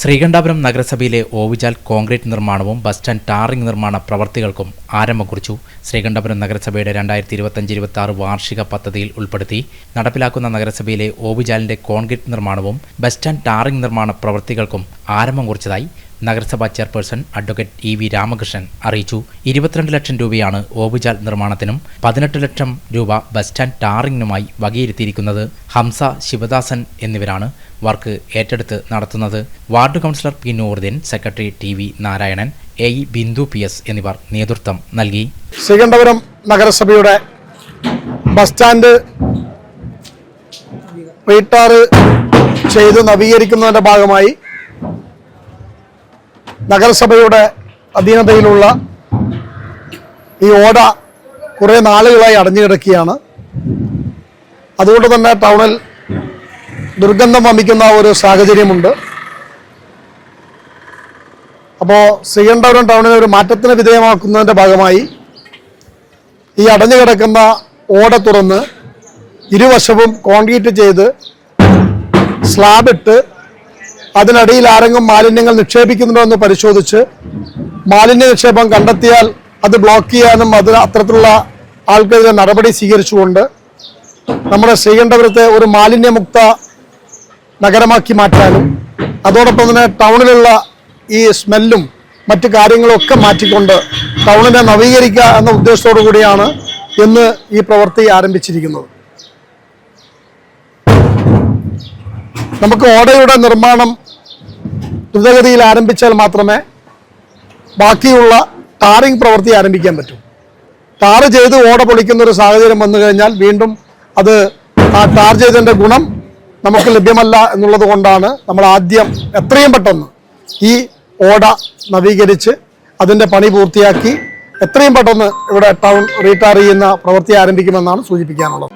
ശ്രീകണ്ഠാപുരം നഗരസഭയിലെ ഓവുചാൽ കോൺക്രീറ്റ് നിർമ്മാണവും bus stand tarring നിർമ്മാണ പ്രവർത്തികൾക്കും ആരംഭം കുറിച്ചു. ശ്രീകണ്ഠാപുരം നഗരസഭയുടെ 2025-26 വാർഷിക പദ്ധതിയിൽ ഉൾപ്പെടുത്തി നടപ്പിലാക്കുന്ന നഗരസഭയിലെ ഓവുചാലിന്റെ കോൺക്രീറ്റ് നിർമ്മാണവും ബസ് സ്റ്റാൻഡ് ടാറിംഗ് നിർമ്മാണ പ്രവർത്തികൾക്കും ആരംഭം കുറിച്ചതായി നഗരസഭാ ചെയർപേഴ്സൺ അഡ്വക്കേറ്റ് EV രാമകൃഷ്ണൻ അറിയിച്ചു. 22 ലക്ഷം രൂപയാണ് ഓവുചാൽ നിർമ്മാണത്തിനും 18 ലക്ഷം രൂപ ബസ് സ്റ്റാൻഡ് ടാറിംഗിനുമായി വകയിരുത്തിയിരിക്കുന്നത്. ഹംസ, ശിവദാസൻ എന്നിവരാണ് വർക്ക് ഏറ്റെടുത്ത് നടത്തുന്നത്. Ward councillor P Nooruddin, secretary TV Narayanan, AE Bindu PS എന്നിവർ നേതൃത്വം നൽകി. ശ്രീകണ്ഠപുരം നഗരസഭയുടെ ബസ് സ്റ്റാൻഡ് റീടാർ ചെയ്ത് നവീകരിക്കുന്നതിന്റെ ഭാഗമായി നഗരസഭയുടെ അധീനതയിലുള്ള ഈ ഓട കുറേ നാളുകളായി അടഞ്ഞു കിടക്കുകയാണ്. അതുകൊണ്ട് തന്നെ ടൗണിൽ ദുർഗന്ധം വമിക്കുന്ന ഒരു സാഹചര്യമുണ്ട്. അപ്പോൾ ശ്രീകണ്ഠപുരം ടൗണിനെ ഒരു മാറ്റത്തിന് വിധേയമാക്കുന്നതിൻ്റെ ഭാഗമായി ഈ അടഞ്ഞു കിടക്കുന്ന ഓട തുറന്ന് ഇരുവശവും കോൺക്രീറ്റ് ചെയ്ത് സ്ലാബിട്ട് അതിനടിയിൽ ആരെങ്കിലും മാലിന്യങ്ങൾ നിക്ഷേപിക്കുന്നുണ്ടോ എന്ന് പരിശോധിച്ച് മാലിന്യ നിക്ഷേപം കണ്ടെത്തിയാൽ അത് ബ്ലോക്ക് ചെയ്യാനും അത്തരത്തിലുള്ള ആൾക്കെതിരെ നടപടി സ്വീകരിച്ചുകൊണ്ട് നമ്മുടെ ശ്രീകണ്ഠപുരത്തെ ഒരു മാലിന്യമുക്ത നഗരമാക്കി മാറ്റാനും അതോടൊപ്പം തന്നെ ടൗണിലുള്ള ഈ സ്മെല്ലും മറ്റു കാര്യങ്ങളും ഒക്കെ മാറ്റിക്കൊണ്ട് ടൗണിനെ നവീകരിക്കുക എന്ന ഉദ്ദേശത്തോടു കൂടിയാണ് ഇന്ന് ഈ പ്രവൃത്തി ആരംഭിച്ചിരിക്കുന്നത്. നമുക്ക് ഓടയുടെ നിർമ്മാണം ദ്രുതഗതിയിൽ ആരംഭിച്ചാൽ മാത്രമേ ബാക്കിയുള്ള ടാറിംഗ് പ്രവൃത്തി ആരംഭിക്കാൻ പറ്റൂ. ടാർ ചെയ്ത് ഓട പൊളിക്കുന്ന ഒരു സാഹചര്യം വന്നു കഴിഞ്ഞാൽ വീണ്ടും അത് ആ ടാർ ചെയ്തതിൻ്റെ ഗുണം നമുക്ക് ലഭ്യമല്ല എന്നുള്ളത് കൊണ്ടാണ് നമ്മൾ ആദ്യം എത്രയും പെട്ടെന്ന് ഈ ഓട നവീകരിച്ച് അതിൻ്റെ പണി പൂർത്തിയാക്കി എത്രയും പെട്ടെന്ന് ഇവിടെ ടൗൺ റീടാർ ചെയ്യുന്ന പ്രവൃത്തി ആരംഭിക്കുമെന്നാണ് സൂചിപ്പിക്കാനുള്ളത്.